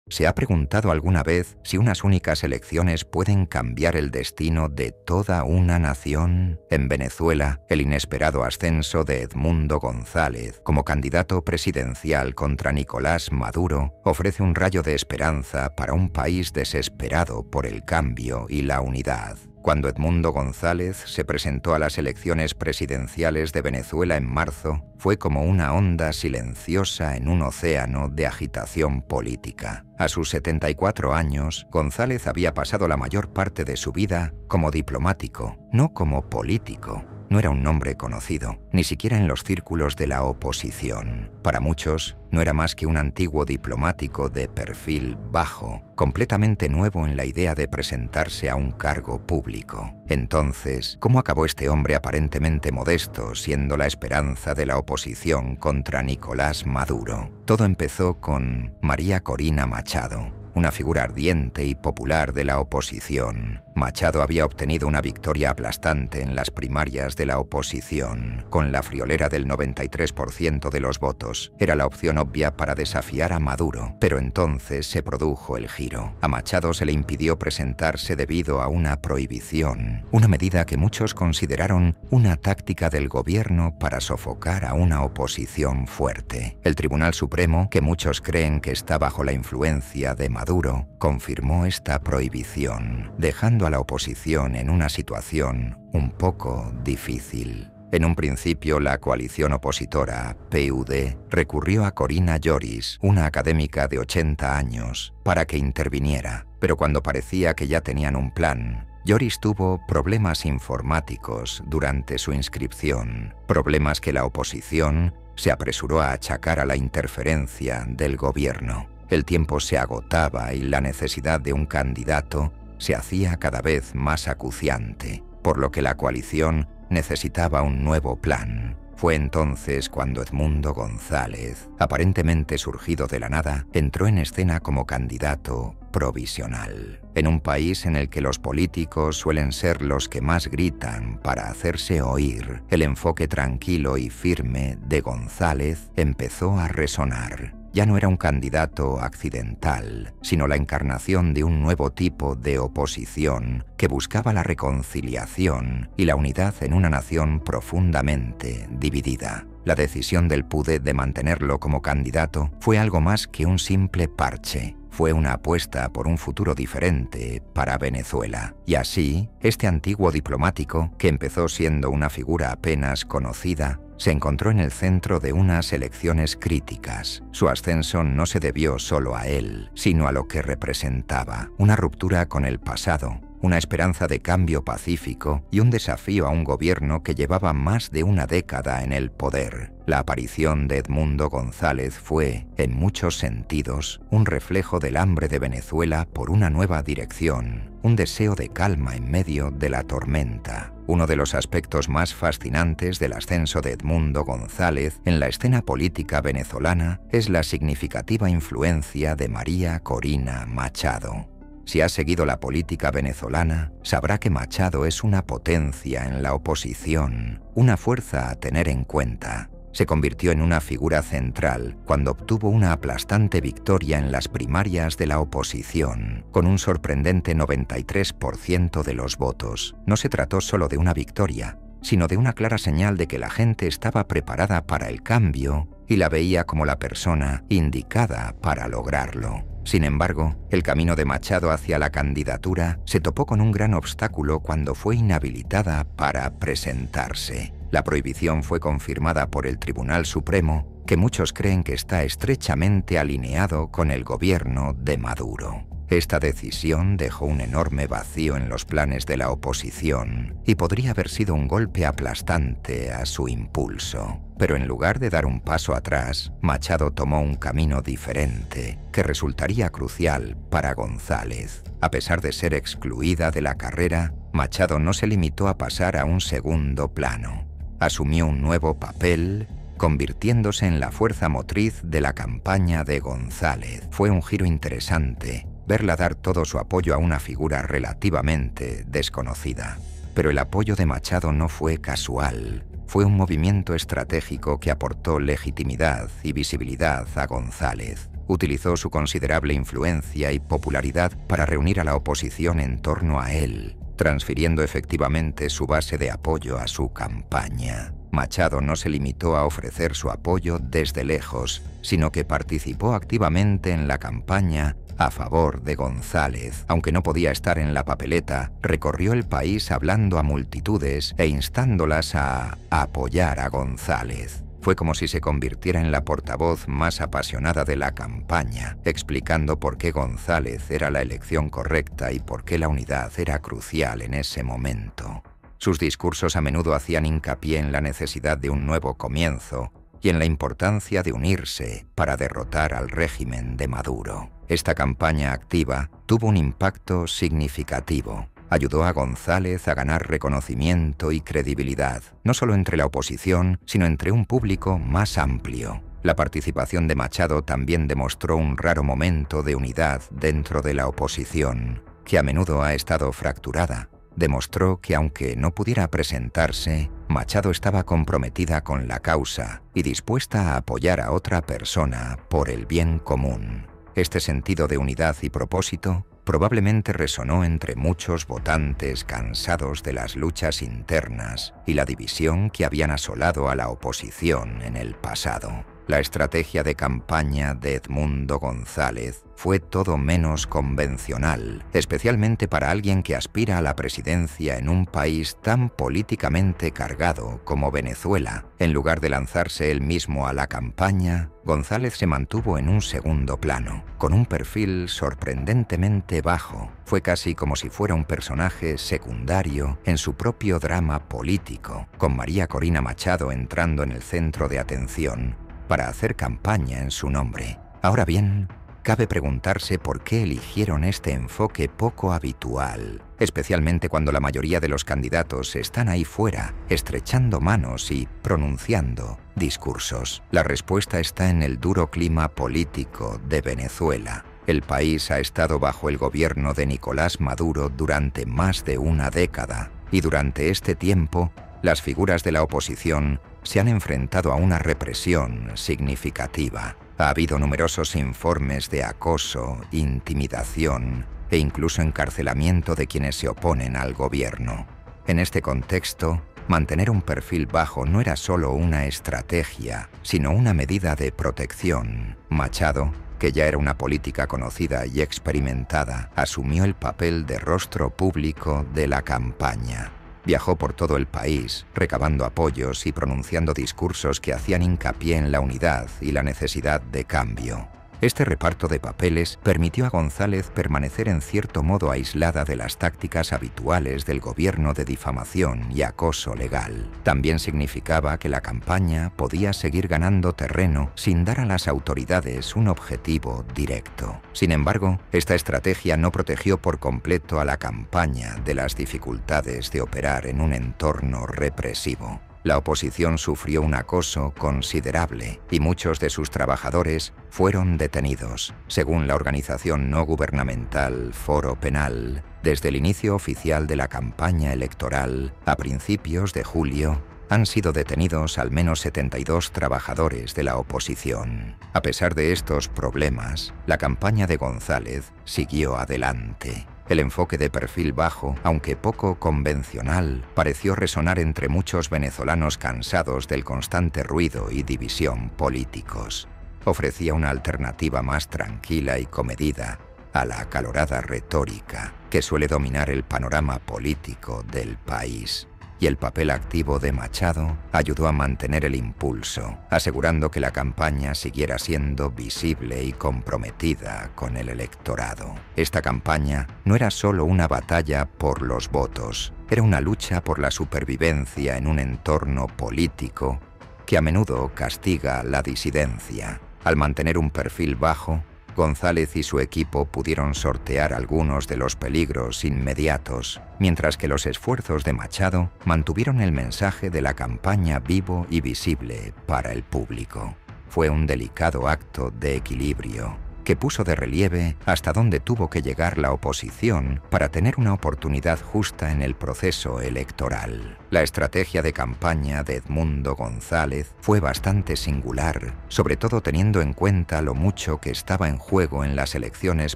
¿Se ha preguntado alguna vez si unas únicas elecciones pueden cambiar el destino de toda una nación? En Venezuela, el inesperado ascenso de Edmundo González como candidato presidencial contra Nicolás Maduro ofrece un rayo de esperanza para un país desesperado por el cambio y la unidad. Cuando Edmundo González se presentó a las elecciones presidenciales de Venezuela en marzo, fue como una onda silenciosa en un océano de agitación política. A sus 74 años, González había pasado la mayor parte de su vida como diplomático, no como político. No era un nombre conocido, ni siquiera en los círculos de la oposición. Para muchos, no era más que un antiguo diplomático de perfil bajo, completamente nuevo en la idea de presentarse a un cargo público. Entonces, ¿cómo acabó este hombre aparentemente modesto siendo la esperanza de la oposición contra Nicolás Maduro? Todo empezó con María Corina Machado, una figura ardiente y popular de la oposición. Machado había obtenido una victoria aplastante en las primarias de la oposición. Con la friolera del 93% de los votos, era la opción obvia para desafiar a Maduro. Pero entonces se produjo el giro. A Machado se le impidió presentarse debido a una prohibición, una medida que muchos consideraron una táctica del gobierno para sofocar a una oposición fuerte. El Tribunal Supremo, que muchos creen que está bajo la influencia de Maduro, confirmó esta prohibición, dejando a la oposición en una situación un poco difícil. En un principio, la coalición opositora, PUD, recurrió a Corina Lloris, una académica de 80 años, para que interviniera. Pero cuando parecía que ya tenían un plan, Lloris tuvo problemas informáticos durante su inscripción, problemas que la oposición se apresuró a achacar a la interferencia del gobierno. El tiempo se agotaba y la necesidad de un candidato se hacía cada vez más acuciante, por lo que la coalición necesitaba un nuevo plan. Fue entonces cuando Edmundo González, aparentemente surgido de la nada, entró en escena como candidato provisional. En un país en el que los políticos suelen ser los que más gritan para hacerse oír, el enfoque tranquilo y firme de González empezó a resonar. Ya no era un candidato accidental, sino la encarnación de un nuevo tipo de oposición que buscaba la reconciliación y la unidad en una nación profundamente dividida. La decisión del PUD de mantenerlo como candidato fue algo más que un simple parche. Fue una apuesta por un futuro diferente para Venezuela. Y así, este antiguo diplomático, que empezó siendo una figura apenas conocida, se encontró en el centro de unas elecciones críticas. Su ascenso no se debió solo a él, sino a lo que representaba: una ruptura con el pasado, una esperanza de cambio pacífico y un desafío a un gobierno que llevaba más de una década en el poder. La aparición de Edmundo González fue, en muchos sentidos, un reflejo del hambre de Venezuela por una nueva dirección, un deseo de calma en medio de la tormenta. Uno de los aspectos más fascinantes del ascenso de Edmundo González en la escena política venezolana es la significativa influencia de María Corina Machado. Si ha seguido la política venezolana, sabrá que Machado es una potencia en la oposición, una fuerza a tener en cuenta. Se convirtió en una figura central cuando obtuvo una aplastante victoria en las primarias de la oposición, con un sorprendente 93% de los votos. No se trató solo de una victoria, sino de una clara señal de que la gente estaba preparada para el cambio y la veía como la persona indicada para lograrlo. Sin embargo, el camino de Machado hacia la candidatura se topó con un gran obstáculo cuando fue inhabilitada para presentarse. La prohibición fue confirmada por el Tribunal Supremo, que muchos creen que está estrechamente alineado con el gobierno de Maduro. Esta decisión dejó un enorme vacío en los planes de la oposición y podría haber sido un golpe aplastante a su impulso. Pero en lugar de dar un paso atrás, Machado tomó un camino diferente que resultaría crucial para González. A pesar de ser excluida de la carrera, Machado no se limitó a pasar a un segundo plano. Asumió un nuevo papel, convirtiéndose en la fuerza motriz de la campaña de González. Fue un giro interesante verla dar todo su apoyo a una figura relativamente desconocida. Pero el apoyo de Machado no fue casual. Fue un movimiento estratégico que aportó legitimidad y visibilidad a González. Utilizó su considerable influencia y popularidad para reunir a la oposición en torno a él, transfiriendo efectivamente su base de apoyo a su campaña. Machado no se limitó a ofrecer su apoyo desde lejos, sino que participó activamente en la campaña a favor de González. Aunque no podía estar en la papeleta, recorrió el país hablando a multitudes e instándolas a apoyar a González. Fue como si se convirtiera en la portavoz más apasionada de la campaña, explicando por qué González era la elección correcta y por qué la unidad era crucial en ese momento. Sus discursos a menudo hacían hincapié en la necesidad de un nuevo comienzo y en la importancia de unirse para derrotar al régimen de Maduro. Esta campaña activa tuvo un impacto significativo. Ayudó a González a ganar reconocimiento y credibilidad, no solo entre la oposición, sino entre un público más amplio. La participación de Machado también demostró un raro momento de unidad dentro de la oposición, que a menudo ha estado fracturada. Demostró que aunque no pudiera presentarse, Machado estaba comprometida con la causa y dispuesta a apoyar a otra persona por el bien común. Este sentido de unidad y propósito probablemente resonó entre muchos votantes cansados de las luchas internas y la división que habían asolado a la oposición en el pasado. La estrategia de campaña de Edmundo González fue todo menos convencional, especialmente para alguien que aspira a la presidencia en un país tan políticamente cargado como Venezuela. En lugar de lanzarse él mismo a la campaña, González se mantuvo en un segundo plano, con un perfil sorprendentemente bajo. Fue casi como si fuera un personaje secundario en su propio drama político, con María Corina Machado entrando en el centro de atención para hacer campaña en su nombre. Ahora bien, cabe preguntarse por qué eligieron este enfoque poco habitual, especialmente cuando la mayoría de los candidatos están ahí fuera, estrechando manos y pronunciando discursos. La respuesta está en el duro clima político de Venezuela. El país ha estado bajo el gobierno de Nicolás Maduro durante más de una década, y durante este tiempo, las figuras de la oposición se han enfrentado a una represión significativa. Ha habido numerosos informes de acoso, intimidación e incluso encarcelamiento de quienes se oponen al gobierno. En este contexto, mantener un perfil bajo no era solo una estrategia, sino una medida de protección. Machado, que ya era una política conocida y experimentada, asumió el papel de rostro público de la campaña. Viajó por todo el país, recabando apoyos y pronunciando discursos que hacían hincapié en la unidad y la necesidad de cambio. Este reparto de papeles permitió a González permanecer en cierto modo aislada de las tácticas habituales del gobierno de difamación y acoso legal. También significaba que la campaña podía seguir ganando terreno sin dar a las autoridades un objetivo directo. Sin embargo, esta estrategia no protegió por completo a la campaña de las dificultades de operar en un entorno represivo. La oposición sufrió un acoso considerable y muchos de sus trabajadores fueron detenidos. Según la organización no gubernamental Foro Penal, desde el inicio oficial de la campaña electoral, a principios de julio, han sido detenidos al menos 72 trabajadores de la oposición. A pesar de estos problemas, la campaña de González siguió adelante. El enfoque de perfil bajo, aunque poco convencional, pareció resonar entre muchos venezolanos cansados del constante ruido y división políticos. Ofrecía una alternativa más tranquila y comedida a la acalorada retórica que suele dominar el panorama político del país. Y el papel activo de Machado ayudó a mantener el impulso, asegurando que la campaña siguiera siendo visible y comprometida con el electorado. Esta campaña no era solo una batalla por los votos, era una lucha por la supervivencia en un entorno político que a menudo castiga la disidencia. Al mantener un perfil bajo, González y su equipo pudieron sortear algunos de los peligros inmediatos, mientras que los esfuerzos de Machado mantuvieron el mensaje de la campaña vivo y visible para el público. Fue un delicado acto de equilibrio que puso de relieve hasta dónde tuvo que llegar la oposición para tener una oportunidad justa en el proceso electoral. La estrategia de campaña de Edmundo González fue bastante singular, sobre todo teniendo en cuenta lo mucho que estaba en juego en las elecciones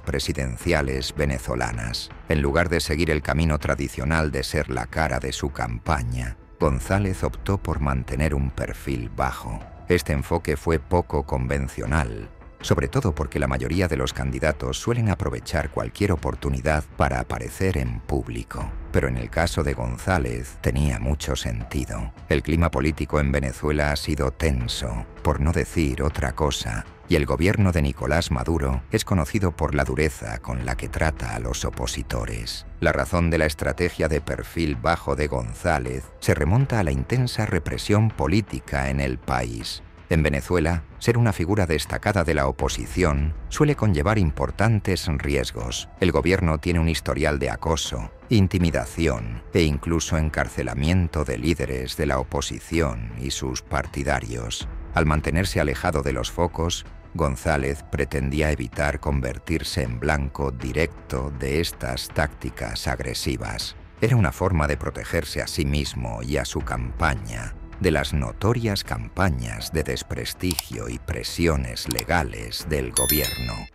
presidenciales venezolanas. En lugar de seguir el camino tradicional de ser la cara de su campaña, González optó por mantener un perfil bajo. Este enfoque fue poco convencional, sobre todo porque la mayoría de los candidatos suelen aprovechar cualquier oportunidad para aparecer en público. Pero en el caso de González tenía mucho sentido. El clima político en Venezuela ha sido tenso, por no decir otra cosa, y el gobierno de Nicolás Maduro es conocido por la dureza con la que trata a los opositores. La razón de la estrategia de perfil bajo de González se remonta a la intensa represión política en el país. En Venezuela, ser una figura destacada de la oposición suele conllevar importantes riesgos. El gobierno tiene un historial de acoso, intimidación e incluso encarcelamiento de líderes de la oposición y sus partidarios. Al mantenerse alejado de los focos, González pretendía evitar convertirse en blanco directo de estas tácticas agresivas. Era una forma de protegerse a sí mismo y a su campaña de las notorias campañas de desprestigio y presiones legales del gobierno.